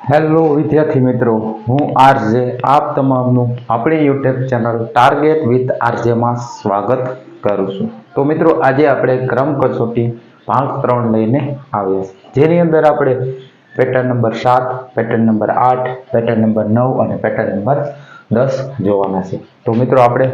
Hello વિદ્યાર્થી મિત્રો, હું આરજે આપ તમામનું આપણી યુટ્યુબ ચેનલ ટાર્ગેટ વિથ આરજેમાં સ્વાગત કરું છું. તો મિત્રો, આજે આપણે ક્રમ કસોટી ભાગ 3 લઈને આવ્યા છીએ, જેની અંદર આપણે pattern number 7, pattern number 8, pattern number 9 અને પેટર્ન નંબર 10 જોવાના છે. તો મિત્રો, આપણે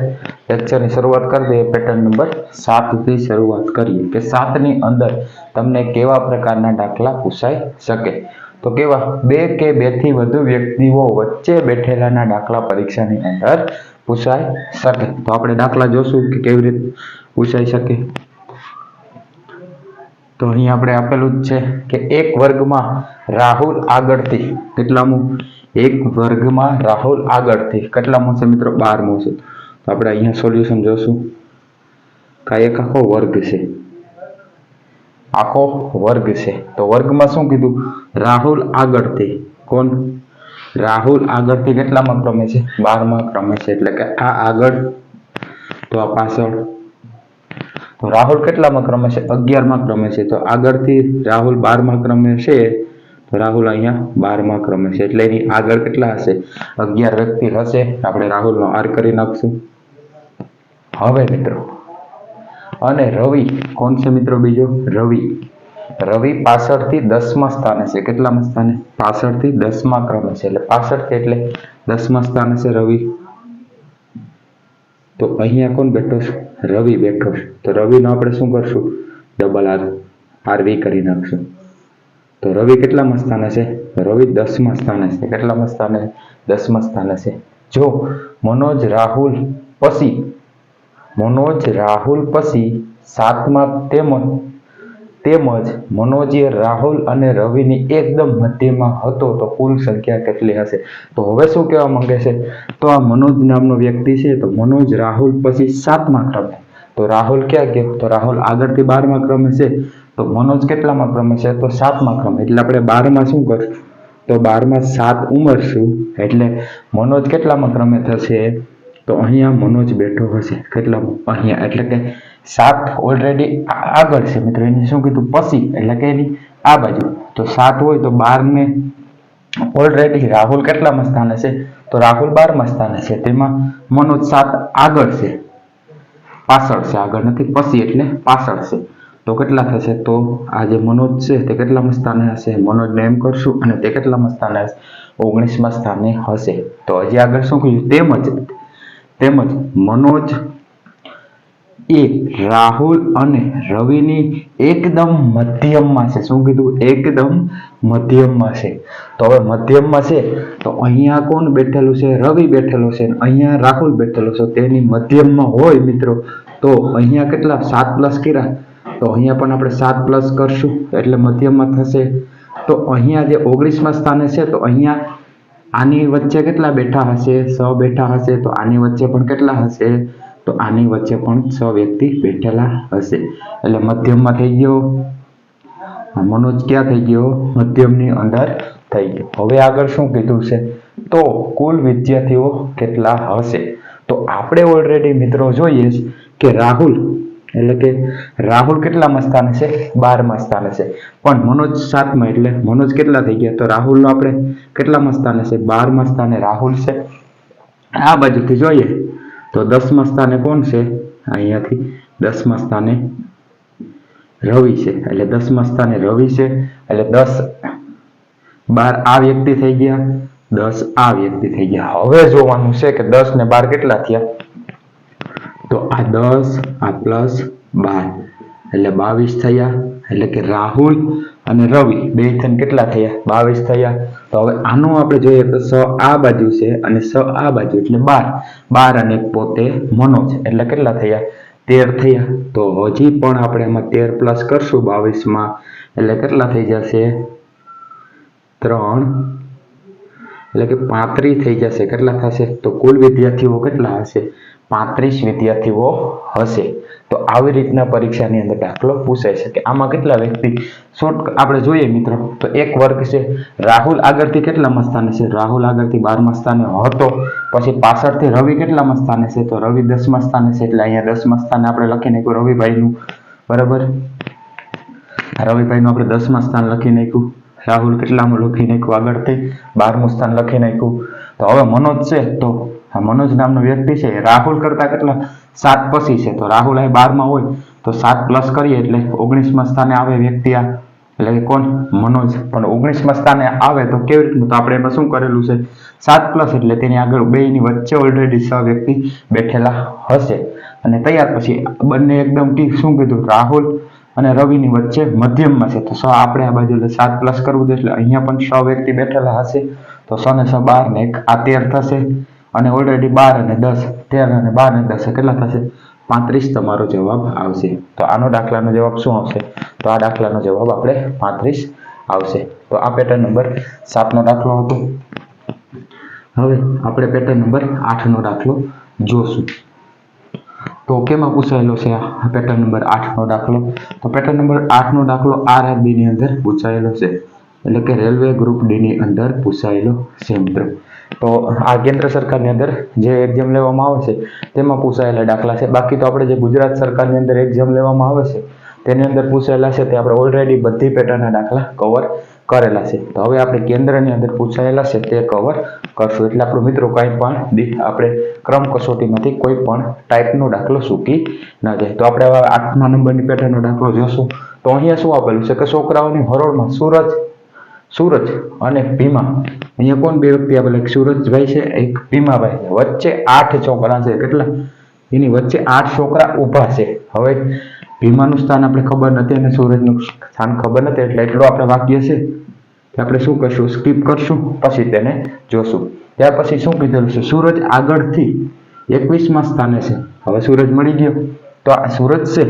લેક્ચરની શરૂઆત કરી દઈએ. પેટર્ન નંબર 7 થી શરૂઆત કરીએ કે 7 ની અંદર તમને કેવા પ્રકારના દાખલા પૂછાઈ શકે. તો કેવા 2 કે 2 થી વધુ વ્યક્તિઓ વચ્ચે બેઠેલાના દાખલા પરીક્ષાની અંદર પૂછાઈ શકે. તો આપણે દાખલા જોશું કે કેવી રીતે પૂછાઈ શકે. તો અહીં આપણે આપેલું જ છે કે એક વર્ગમાં રાહુલ આગળથી કેટલામું, એક વર્ગમાં રાહુલ આગળથી કેટલામું છે મિત્રો? 12મું છે. તો આપણે અહીંયા સોલ્યુશન જોશું કે એક આખો વર્ગ છે, આખો વર્ગ છે. તો વર્ગમાં શું કીધું? રાહુલ આગળથી. કોણ? રાહુલ આગળથી કેટલામાં ક્રમે છે? 12મા ક્રમે છે. એટલે કે આ આગળ તો આ પાછળ. તો રાહુલ કેટલામાં ક્રમે છે? 11મા ક્રમે છે. તો આગળથી રાહુલ 12મા ક્રમે છે, તો રાહુલ અહીંયા 12મા ક્રમે છે. એટલે એની આગળ કેટલા હશે? 11 વ્યક્તિ હશે. આપણે રાહુલનો આર કરી નાખશું. હવે મિત્રો, અને રવિ કોણ છે મિત્રો? બીજો રવિ. રવિ પાછળથી 10મા સ્થાને છે. કેટલામા સ્થાને? પાછળથી 10મા ક્રમે છે. એટલે પાછળથી એટલે 10મા સ્થાને છે રવિ. તો અહીંયા કોણ બેઠો છે? રવિ બેઠો છે. તો રવિનો આપણે શું કરશું? ડબલ આરવી કરી નાખશું. તો રવિ કેટલામા સ્થાને છે? રવિ 10મા સ્થાને છે. કેટલામા સ્થાને? 10મા સ્થાને છે. જો મનોજ રાહુલ પછી 7મા તેમજ મનોજ રાહુલ અને રવિની એકદમ મધ્યમાં હતો, તો કુલ સંખ્યા કેટલી હશે? તો હવે શું કહેવા માંગે છે? તો આ મનોજ નામનો વ્યક્તિ છે, તો મનોજ રાહુલ પછી 7મા ક્રમે. તો રાહુલ ક્યાં ગયો? તો રાહુલ આગળથી 12મા ક્રમે છે. તો મનોજ કેટલામા ક્રમે છે? તો 7મા ક્રમે. એટલે આપણે 12માં શું કરશું? તો 12માં 7 ઉમેરશું. એટલે મનોજ કેટલામા ક્રમે થશે? તો અહીંયા મનોજ બેઠો હશે. કેટલામાં? અહીંયા. એટલે કે 7 ઓલરેડી આગળ છે મિત્રો. એને શું કીધું? પછી. એટલે કે એની આ બાજુ. તો 7 હોય તો 12 ને ઓલરેડી રાહુલ કેટલામાં સ્થાને છે? તો રાહુલ 12મા સ્થાને છે. તેમાં મનોજ 7 આગળ છે, પાછળ છે. આગળ નથી, પછી એટલે પાછળ છે. તો કેટલા થશે? તો આ જે મનોજ છે તે કેટલામાં સ્થાને હશે? મનોજને એમ કરશું અને તે કેટલામાં સ્થાને હશે? 19મા સ્થાને હશે. તો હજી આગળ શું કહ્યું? તેમજ મનોજ એ રાહુલ અને રવિની એકદમ મધ્યમમાં છે. શું કીધું? એકદમ મધ્યમમાં છે. તો હવે મધ્યમમાં છે, તો અહીંયા કોણ બેઠેલું છે? રવિ બેઠેલો છે. અહીંયા રાહુલ બેઠેલો છે. તેની મધ્યમમાં હોય મિત્રો, તો અહીંયા કેટલા? 7 પ્લસ કર્યા, તો અહીંયા પણ આપણે 7 પ્લસ કરશું એટલે મધ્યમમાં થશે. તો અહીંયા જે 19મા સ્થાને છે, તો અહીંયા આની વચ્ચે કેટલા બેઠા હશે? 6 બેઠા હશે. તો આની વચ્ચે પણ કેટલા હશે? તો આની વચ્ચે પણ 6 વ્યક્તિ બેઠેલા હશે. એટલે મધ્યમમાં થઈ ગયો. મનોજ ક્યાં થઈ ગયો? મધ્યમની અંદર થઈ ગયો. હવે આગળ શું કીધું છે? તો કુલ વિદ્યાર્થીઓ કેટલા હશે? તો આપણે ઓલરેડી મિત્રો જોઈએ કે રાહુલ કેટલામાં સ્થાને છે? 12મા સ્થાને છે. પણ મનોજ 7મા. એટલે મનોજ કેટલા થઈ ગયા? તો રાહુલનો આપણે કેટલામાં સ્થાને છે? 12મા સ્થાને રાહુલ છે. આ બાજુથી જોઈએ તો 10મા સ્થાને કોણ છે? અહીંયાથી 10મા સ્થાને રવિ છે. એટલે 10મા સ્થાને રવિ છે. એટલે 10 12 આ વ્યક્તિ થઈ ગયા, 10 આ વ્યક્તિ થઈ ગયા. હવે જોવાનું છે કે 10 ને 12 કેટલા થયા? તો આ 10 આ પ્લસ 12 એટલે 22 થયા. એટલે કે રાહુલ અને રવિ બે થઈને કેટલા થયા? 22 થયા. તો હવે આનું આપણે જોઈએ તો 6 આ બાજુ છે અને 6 આ બાજુ, એટલે 12 અને પોતે મનોજ, એટલે કેટલા થયા? 13 થયા. તો હજી પણ આપણે એમાં 13 પ્લસ કરશું 22માં, એટલે કેટલા થઈ જશે? 3 એટલે કે 35 થઈ જશે. કેટલા થશે? તો કુલ વિદ્યાર્થીઓ કેટલા હશે? 35 વિદ્યાર્થીઓ હશે. તો આવી રીતના પરીક્ષાની અંદર દાખલો પૂછાઈ શકે. આમાં કેટલા વ્યક્તિ? આપણે જોઈએ મિત્રો, તો એક વર્ગ છે. રાહુલ આગળથી કેટલામાં સ્થાને છે? રાહુલ આગળથી 12મા સ્થાને હતો. પછી પાછળથી રવિ કેટલામાં સ્થાને છે? તો રવિ 10મા સ્થાને છે. એટલે અહીંયા 10મા સ્થાને આપણે લખી નાખ્યું રવિભાઈનું. બરાબર, રવિભાઈનું આપણે 10મા સ્થાન લખી નાખ્યું. રાહુલ કેટલામાં લખી નાખ્યું આગળથી 12મું સ્થાન લખી નાખ્યું. તો હવે મનોજ છે તો આ મનોજ નામનો વ્યક્તિ છે રાહુલ કરતા કેટલા 7 પછી છે. તો રાહુલ અહીં 12માં હોય તો 7 પ્લસ કરીએ એટલે 19માં સ્થાને આવે વ્યક્તિ આ, એટલે કે કોણ? મનોજ. પણ 19માં સ્થાને આવે તો કેવી રીતનું? તો આપણે એમાં શું કરેલું છે 7 પ્લસ એટલે તેની આગળ બેની વચ્ચે ઓલરેડી 6 વ્યક્તિ બેઠેલા હશે અને તૈયાર પછી બંને એકદમ શું કીધું રાહુલ અને રવિની વચ્ચે મધ્યમમાં છે. તો 6 આપણે આ બાજુ એટલે 7 પ્લસ કરવું છે એટલે અહીંયા પણ 6 વ્યક્તિ બેઠેલા હશે. તો 6 ને 6 12 ને 1 આ 13 થશે અને ઓલરેડી 12 અને 10 13 અને 12 અને 10 કેટલા થશે? 35 તમારો જવાબ આવશે. તો આનો દાખલાનો જવાબ શું આવશે? તો આ દાખલાનો જવાબ આપણે 35 આવશે. તો આ પેટર્ન નંબર 7 નો દાખલો હતો. હવે આપણે પેટર્ન નંબર 8 નો દાખલો જોશું. તો કેમાં પૂછાયેલો છે આ પેટર્ન નંબર 8 નો દાખલો? તો પેટર્ન નંબર 8 નો દાખલો RRB ની અંદર પૂછાયેલો છે, એટલે કે રેલવે ગ્રુપ ડી ની અંદર પૂછાયેલો છે મિત્રો. તો આ કેન્દ્ર સરકારની અંદર જે એક્ઝામ લેવામાં આવે છે તેમાં પૂછાયેલા દાખલા છે. બાકી તો આપણે જે ગુજરાત સરકારની અંદર એક્ઝામ લેવામાં આવે છે તેની અંદર પૂછાયેલા છે તે આપણે ઓલરેડી બધી પેટર્નના દાખલા કવર કરેલા છે. તો હવે આપણે કેન્દ્રની અંદર પૂછાયેલા છે તે કવર કરશું, એટલે આપણું મિત્રો કંઈ પણ આપણે ક્રમ કસોટીમાંથી કોઈ પણ ટાઈપનો દાખલો ચૂકી ન જાય. તો આપણે હવે 8મા નંબરની પેટર્નનો દાખલો જોશું. તો અહીંયા શું આપેલું છે કે છોકરાઓની હરોળમાં સૂરજ અને ભીમા, અહીંયા કોણ બે વ્યક્તિ આપેલા? એક સૂરજભાઈ છે, એક ભીમાભાઈ. વચ્ચે 8 છોકરા છે. કેટલા? એની વચ્ચે 8 છોકરા ઊભા છે. હવે ભીમાનું સ્થાન આપણે ખબર નથી અને સૂરજનું સ્થાન ખબર નથી, એટલે એટલું આપણે વાક્ય છે કે આપણે શું કરશું? સ્કીપ કરશું, પછી તેને જોશું. ત્યાર પછી શું કીધેલું છે? સૂરજ આગળથી 21મા સ્થાને છે. હવે સૂરજ મળી ગયો. તો આ સૂરજ છે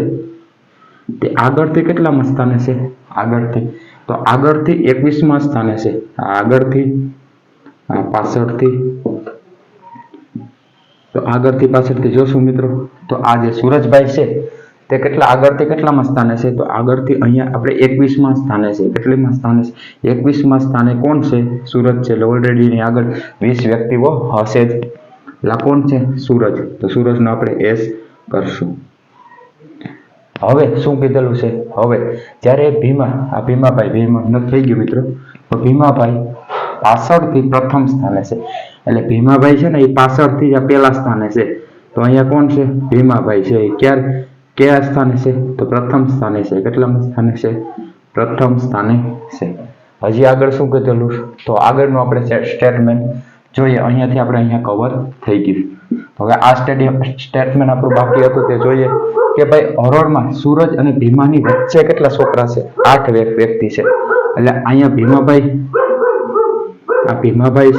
તે આગળથી કેટલામાં સ્થાને છે? આગળથી. તો આગળથી 21મા સ્થાને છે. આગળથી પાછળથી, તો આગળથી પાછળથી જોશું મિત્રો. તો આ જે સૂરજભાઈ છે તે કેટલા આગળથી કેટલામાં સ્થાને છે? તો આગળથી અહીંયા આપણે 21મા સ્થાને છે. કેટલીમાં સ્થાને છે? 21મા સ્થાને કોણ છે? સૂરજ છે. એટલે ઓલરેડી એની આગળ 20 વ્યક્તિઓ હશે જ. એટલે કોણ છે? સૂરજ. તો સૂરજનો આપણે એસ કરશું. હવે શું કીધેલું છે? હવે જ્યારે ભીમાભાઈ થઈ ગયું મિત્રો. તો ભીમાભાઈ પાછળથી પ્રથમ સ્થાને છે. એટલે ભીમાભાઈ છે ને એ પાછળથી આ પહેલા સ્થાને છે. તો અહીંયા કોણ છે? ભીમાભાઈ છે. કયા સ્થાને છે? તો પ્રથમ સ્થાને છે. કેટલામાં સ્થાને છે? પ્રથમ સ્થાને છે. હજી આગળ શું કીધેલું? તો આગળનું આપણે સ્ટેટમેન્ટ જોઈએ. અહીંયાથી આપણે અહીંયા કવર થઈ ગયું. હવે આ સ્ટેટમેન્ટ આપણું બાકી હતું તે જોઈએ કે ભાઈ હરોળમાં સૂરજ અને ભીમાની વચ્ચે કેટલા છોકરા છે? 8 વ્યક્તિ છે. એટલે અહીંયા ભીમાભાઈ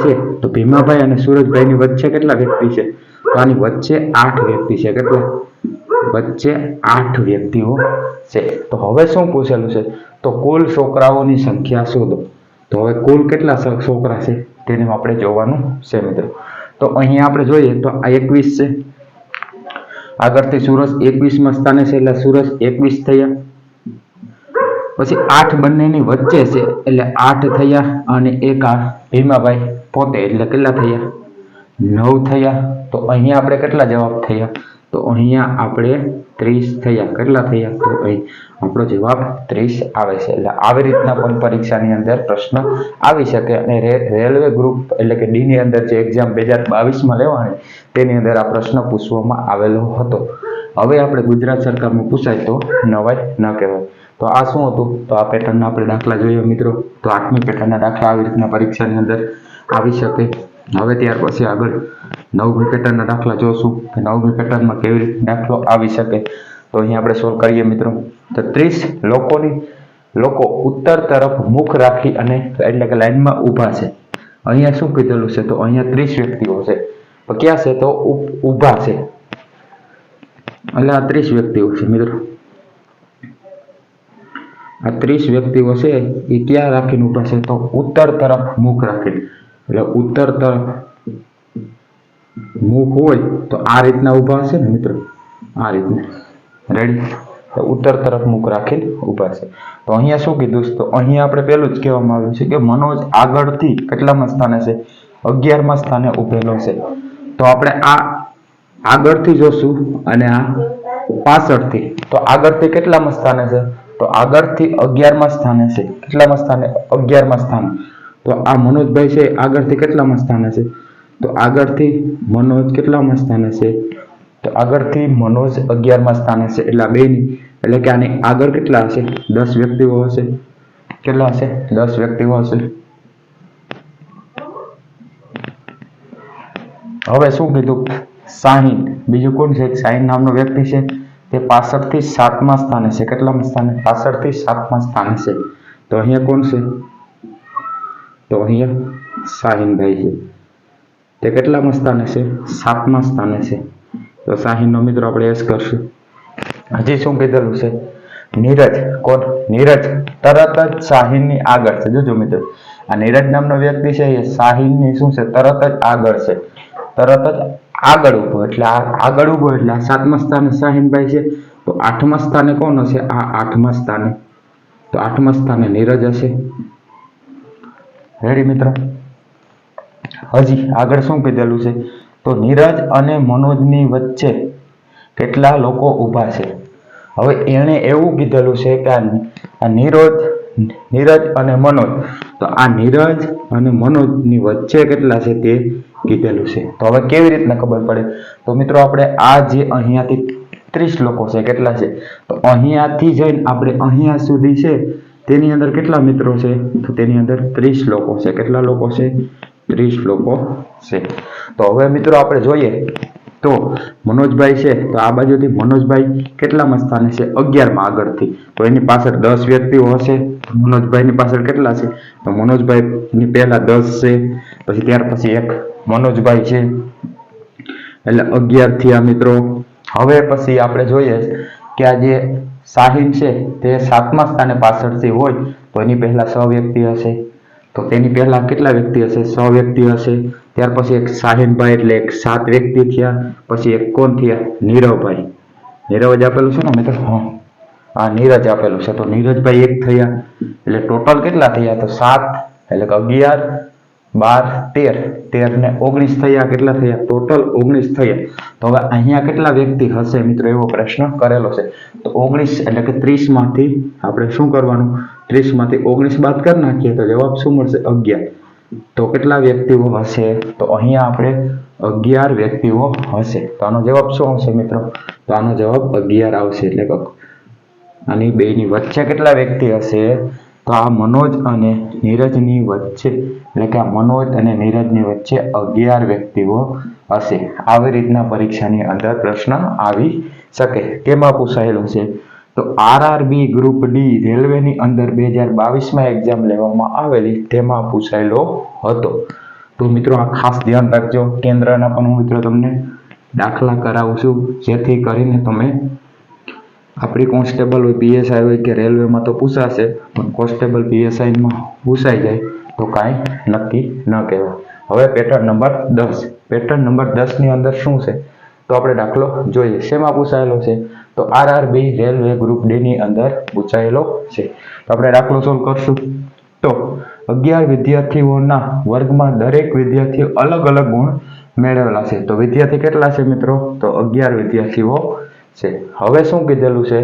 છે તો ભીમાભાઈ અને સૂરજભાઈની વચ્ચે કેટલા વ્યક્તિ છે? તો આની વચ્ચે 8 વ્યક્તિ છે. કેટલા? વચ્ચે 8 વ્યક્તિઓ છે. તો હવે શું પૂછેલું છે? તો કુલ છોકરાઓની સંખ્યા શોધો. તો હવે કુલ કેટલા છોકરા છે તેને આપણે જોવાનું છે મિત્રો. તો અહીંયા આપણે જોઈએ તો આ 21 છે. આગળથી સૂરજ 21મા સ્થાને છે એટલે સૂરજ 21 થયા. પછી 8 બંનેની વચ્ચે છે એટલે 8 થયા અને એક આ ભીમાભાઈ પોતે એટલે કેટલા થયા? 9 થયા. તો અહીંયા આપણે કેટલા જવાબ થયા? તો અહીંયા આપણે 30 થયા. કેટલા થયા? તો અહીં આપણો જવાબ 30 આવે છે. એટલે આવી રીતના પણ પરીક્ષાની અંદર પ્રશ્ન આવી શકે અને રેલવે ગ્રુપ એટલે કે ડી ની અંદર જે એક્ઝામ 2022માં લેવાની તેની અંદર આ પ્રશ્ન પૂછવામાં આવેલો હતો. હવે આપણે ગુજરાત સરકારમાં પૂછાય તો નવાઈ ન કહેવાય. તો આ શું હતું? તો આ પેટર્નના આપણે દાખલા જોઈએ મિત્રો. તો 8મી પેટર્નના દાખલા આવી રીતના પરીક્ષાની અંદર આવી શકે. હવે ત્યાર પછી આગળ 9મી પેટર્નના દાખલા જોશું કે 9મી પેટર્નમાં કેવી રીતે દાખલો આવી શકે. તો અહીંયા આપણે સોલ્વ કરીએ મિત્રો. તો 30 લોકો ઉત્તર તરફ મુખ રાખી અને એટલે કે લાઈનમાં ઊભા છે. અહીંયા શું કીધેલું છે? તો અહીંયા 30 વ્યક્તિઓ છે. તો ક્યાં છે? તો ઊભા છે. એટલે આ 30 વ્યક્તિઓ છે મિત્રો. આ 30 વ્યક્તિઓ છે એ ક્યાં રાખીને ઊભા છે? તો ઉત્તર તરફ મુખ રાખીને. એટલે ઉત્તર તરફ મુખ હોય તો આ રીતના ઊભા હશે ને મિત્રો. આ રીતના રેડી. તો ઉત્તર તરફ મુખ રાખીને ઊભા છે. તો અહીંયા શું કીધું? તો અહીંયા આપણે પહેલું જ કહેવામાં આવ્યું છે કે મનોજ આગળથી કેટલામાં સ્થાને છે? 11મા સ્થાને ઊભેલો છે. તો આપણે આ આગળથી જોશું અને આ પાછળથી. તો આગળથી કેટલામાં સ્થાને છે? તો તો આગળથી 11મા સ્થાને છે. કેટલામા સ્થાને? 11મા સ્થાને. તો આ મનોજભાઈ છે આગળથી કેટલામા સ્થાને છે? તો આગળથી મનોજ કેટલામા સ્થાને છે? તો આગળથી મનોજ 11મા સ્થાને છે. એટલે આ બેની એટલે કે આની આગળ કેટલા હશે? 10 વ્યક્તિઓ હશે. કેટલા હશે? 10 વ્યક્તિઓ હશે. હવે શું કીધું? શાહીન. બીજું કોણ છે? શાહીન નામનો વ્યક્તિ છે તે 65 થી 7મા સ્થાને છે. કેટલામા સ્થાને? 65 થી 7મા સ્થાને છે. તો અહીંયા કોણ છે? તો અહીંયા શાહીનભાઈ છે. તે કેટલામા સ્થાને છે? 7મા સ્થાને છે. તો શાહીનનો મિત્રો આપણે એસ કરશું. હજી શું કીધેલું છે? નીરજ. કોણ? નીરજ તરત જ શાહીનની આગળ છે. જોજો મિત્રો, આ નીરજ નામનો વ્યક્તિ છે એ શાહીનની શું છે? તરત જ આગળ છે. તરત જ આગળ ઉભો એટલે આગળ ઉભો એટલે આ 7મા સ્થાને શાહીનભાઈ છે. તો 8મા સ્થાને કોણ હશે? આ 8મા સ્થાને. તો 8મા સ્થાને નીરજ હશે. રેડી મિત્રો? હજી આગળ શું કીધેલું છે? તો નીરજ અને મનોજની વચ્ચે કેટલા લોકો ઊભા છે? હવે એણે એવું કીધેલું છે કે આ નીરજ અને મનોજ, તો આ નીરજ અને મનોજની વચ્ચે કેટલા છે તે કીધેલું છે. તો હવે કેવી રીતના ખબર પડે? તો મિત્રો આપણે આ જે અહીંયાથી 30 લોકો છે કેટલા છે? તો અહીંયાથી જઈને આપણે અહીંયા સુધી છે તેની અંદર કેટલા મિત્રો છે? તો તેની અંદર 30 લોકો છે. કેટલા લોકો છે? 30 લોકો છે. તો હવે મિત્રો આપણે જોઈએ તો મનોજભાઈ છે તો આ બાજુથી મનોજભાઈ કેટલામા સ્થાને છે? 11મા આગળથી. તો એની પાછળ 10 વ્યક્તિઓ હશે. મનોજભાઈની પાછળ કેટલા છે? તો મનોજભાઈની પહેલા 10 છે, પછી ત્યાર પછી એક મનોજભાઈ છે એટલે 11 થયા મિત્રો. હવે પછી આપણે જોઈએ કે આ જે શાહીન છે તે 7મા સ્થાને પાછળથી હોય તો એની પહેલા 6 વ્યક્તિ હશે. તો તેની પહેલા કેટલા વ્યક્તિ હશે? 6 વ્યક્તિ હશે. ત્યાર પછી એક શાહીનભાઈ એટલે એક 7 વ્યક્તિ થયા. પછી એક કોણ થયા? નીરવભાઈ. નીરવ જ આપેલું છે ને મિત્રો? હા, નીરજ આપેલું છે. તો નીરજભાઈ એક થયા એટલે ટોટલ કેટલા થયા? તો 7 એટલે કે 11 12 13 ને 19 થયા. કેટલા થયા? ટોટલ 19 થયા. તો હવે અહીંયા કેટલા વ્યક્તિ હશે મિત્રો એવો પ્રશ્ન કરેલો છે. તો 19 એટલે કે 30 માંથી આપણે શું કરવાનું? 30 માંથી 19 બાદ કરી નાખીએ તો જવાબ શું મળશે? 11. તો કેટલા વ્યક્તિઓ હશે? તો અહીંયા આપણે 11 વ્યક્તિઓ હશે. તો આનો જવાબ શું આવશે મિત્રો? તો આનો જવાબ 11 આવશે. એટલે કે આની બેની વચ્ચે કેટલા વ્યક્તિ હશે? તો આ મનોજ અને નીરજની વચ્ચે એટલે કે આ મનોજ અને નીરજની વચ્ચે 11 વ્યક્તિઓ હશે. આવી રીતના પરીક્ષાની અંદર પ્રશ્ન આવી શકે. કેમાં પૂછાયેલું છે? તો આરઆરબી ગ્રુપ ડી રેલવેની અંદર 2022માં એક્ઝામ લેવામાં આવેલી તેમાં પૂછાયેલો હતો. તો મિત્રો આ ખાસ ધ્યાન રાખજો. કેન્દ્રના પણ હું મિત્રો તમને દાખલા કરાવું છું જેથી કરીને તમે આપણી કોન્સ્ટેબલ હોય, પીએસઆઈ હોય કે રેલવેમાં તો પૂછાશે, પણ કોન્સ્ટેબલ પીએસઆઈમાં પૂછાઈ જાય તો કાંઈ નક્કી ન કહેવાય. હવે પેટર્ન નંબર 10. પેટર્ન નંબર 10 ની અંદર શું છે? તો આપણે દાખલો જોઈએ. શેમાં પૂછાયેલો છે? તો આરઆરબી રેલવે ગ્રુપ ડી ની અંદર પૂછાયેલો છે. તો આપણે દાખલો સોલ્વ કરશું. તો 11 વિદ્યાર્થીઓના વર્ગમાં દરેક વિદ્યાર્થીઓ અલગ અલગ ગુણ મેળવેલા છે. તો વિદ્યાર્થી કેટલા છે મિત્રો? તો 11 વિદ્યાર્થીઓ છે. હવે શું કીધેલું છે?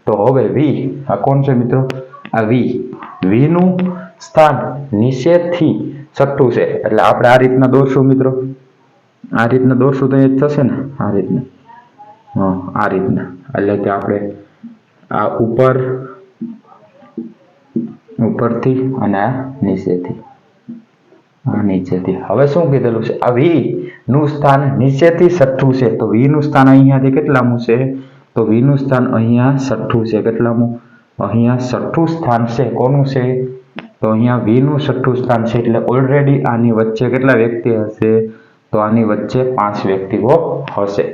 તો હવે વી, આ કોણ છે મિત્રો? આ વી નું સ્થાન નીચેથી છઠ્ઠું છે. એટલે આપણે આ રીતના દોરશું મિત્રો. આ રીતના દોરશું તો એ જ થશે ને? આ રીતના. આ રીતના. એટલે કે આપણે આ ઉપરથી અને આ નીચેથી. હવે શું કીધેલું છે? આ વી નું સ્થાન નીચેથી છઠ્ઠું છે. તો વી નું સ્થાન અહીંયાથી કેટલામું છે? તો વી નું સ્થાન અહીંયા છઠ્ઠું છે. કેટલામું? અહીંયા છઠ્ઠું સ્થાન છે. કોનું છે? તો અહીંયા વી નું છઠ્ઠું સ્થાન છે. એટલે ઓલરેડી આની વચ્ચે કેટલા વ્યક્તિ હશે? તો આની વચ્ચે 5 વ્યક્તિઓ હશે.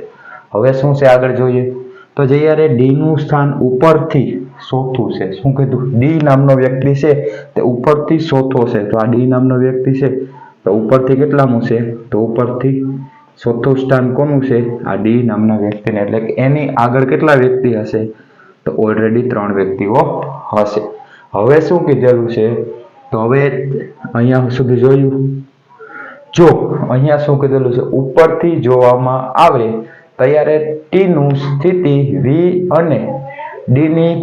હવે શું છે આગળ જોઈએ તો જ્યારે ડી નું સ્થાન ઉપરથી ચોથું છે. શું કીધું? ડી નામનો વ્યક્તિ છે તે ઉપરથી ચોથો છે. તો આ ડી નામનો વ્યક્તિ છે તો ઉપરથી કેટલામું છે? તો ઉપરથી ચોથું સ્થાન કોનું છે? આ ડી નામના વ્યક્તિને. એટલે કે એની આગળ કેટલા વ્યક્તિ હશે? તો ઓલરેડી 3 વ્યક્તિઓ હશે. હવે શું કીધેલું છે? તો હવે અહીંયા સુધી જોયું. જો અહીંયા શું કીધેલું છે? ઉપરથી જોવામાં આવે ત્યારે ટી નું સ્થિતિ વી અને ડી ની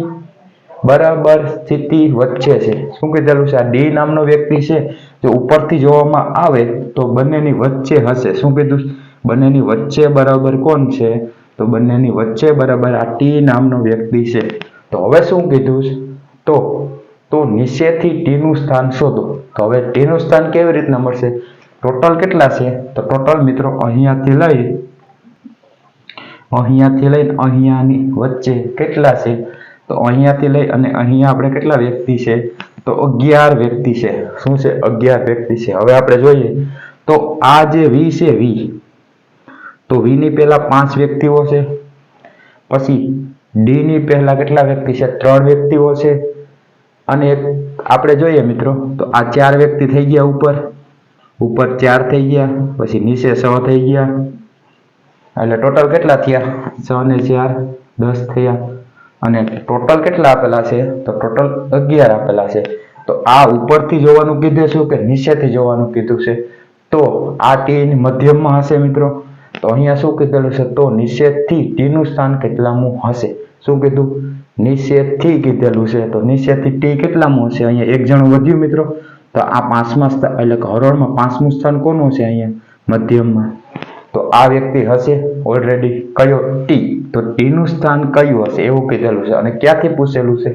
બરાબર સ્થિતિ વચ્ચે છે. શું કીધેલું છે? આ ડી નામનો વ્યક્તિ છે જો ઉપરથી જોવામાં આવે તો બંનેની વચ્ચે હશે. શું કીધું? બંનેની વચ્ચે બરાબર કોણ છે? તો બંનેની વચ્ચે બરાબર આ ટી નામનો વ્યક્તિ છે. તો હવે શું કીધું? તો નીચેથી ટી નું સ્થાન શોધો. તો હવે ટી નું સ્થાન કેવી રીતના મળશે? ટોટલ કેટલા છે? તો ટોટલ મિત્રો અહીંયાથી લઈને અહીંયાની વચ્ચે કેટલા છે? તો અહીંયાથી લઈ અને અહીંયા આપણે કેટલા વ્યક્તિ છે? તો 11 વ્યક્તિ છે. શું છે? 11 વ્યક્તિ છે. હવે આપણે જોઈએ તો આ જે વી છે તો વી ની પહેલા 5 વ્યક્તિઓ છે. પછી ડી ની પહેલા કેટલા વ્યક્તિ છે? 3 વ્યક્તિઓ છે. અને આપણે જોઈએ મિત્રો તો આ 4 વ્યક્તિ થઈ ગયા ઉપર 4 થઈ ગયા, પછી નીચે 6 થઈ ગયા, એટલે ટોટલ કેટલા થયા? 6 ને 4 10 થયા. અને ટોટલ કેટલા આપેલા છે? તો ટોટલ 11 આપેલા છે. તો આ ઉપરથી જોવાનું કીધું છે કે નીચેથી જોવાનું કીધું છે? તો આ ટી ની મધ્યમમાં હશે મિત્રો. તો અહીંયા શું કીધેલું છે? તો નીચેથી ટી નું સ્થાન કેટલામું હશે? શું કીધું? નીચેથી કીધેલું છે. તો નીચેથી ટી કેટલામું હશે? અહીંયા એક જણ વધ્યું મિત્રો. તો આ 5મા સ્થાન એટલે કે હરોળમાં 5મું સ્થાન કોનું છે? અહીંયા મધ્યમમાં. તો આ વ્યક્તિ હશે ઓલરેડી કયો? ટી. તો ટી નું સ્થાન કયું હશે એવું કીધેલું છે. અને ક્યાંથી પૂછેલું છે?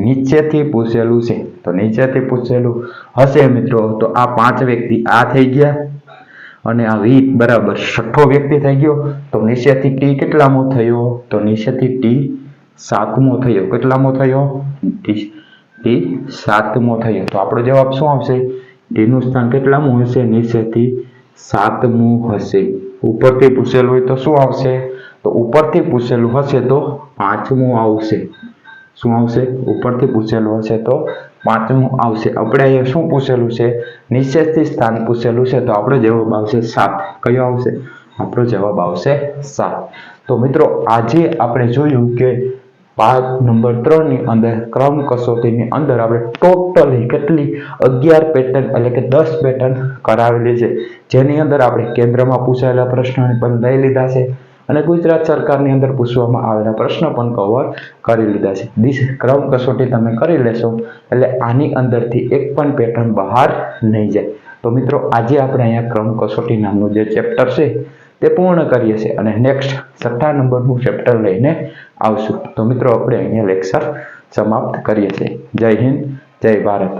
નીચેથી પૂછેલું છે. તો નીચેથી પૂછેલું હશે મિત્રો. તો આ 5 વ્યક્તિ આ થઈ ગયા અને આ વી બરાબર 6થો વ્યક્તિ થઈ ગયો. તો નીચેથી ટી કેટલામો થયો? તો નીચેથી ટી 7મો થયો. કેટલામો થયો? ટી 7મો થયો. તો આપણો જવાબ શું આવશે? ટી નું સ્થાન કેટલામું હશે? નીચેથી 7મું હશે. ઉપરથી પૂછેલું હોય તો શું આવશે? તો ઉપરથી પૂછેલું હશે તો 5મું આવશે. શું આવશે? ઉપરથી પૂછેલું હશે તો 5મું આવશે. આપણે અહીંયા શું પૂછેલું છે? નીચેથી સ્થાન પૂછેલું છે. તો આપણો જવાબ આવશે 7. કયો આવશે? આપણો જવાબ આવશે 7. તો મિત્રો આજે આપણે જોયું કે પાઠ નંબર 3 ની અંદર ક્રમ કસોટીની અંદર આપણે ટોટલી કેટલી 11 પેટર્ન એટલે કે 10 પેટર્ન કરાવેલી છે. જેની અંદર આપણે કેન્દ્રમાં પૂછાયેલા પ્રશ્નોને પણ લઈ લીધા છે અને ગુજરાત સરકારની અંદર પૂછવામાં આવેલા પ્રશ્નો પણ કવર કરી લીધા છે. ક્રમ કસોટી તમે કરી લેશો એટલે આની અંદરથી એક પણ પેટર્ન બહાર નહીં જાય. તો મિત્રો આજે આપણે અહીંયા ક્રમ કસોટી નામનું જે ચેપ્ટર છે તે પૂર્ણ કરીએ છીએ અને નેક્સ્ટ 6થા નંબરનું ચેપ્ટર લઈને આવશું. તો મિત્રો આપણે અહીંયા લેક્ચર સમાપ્ત કરીએ છીએ. જય હિન્દ, જય ભારત.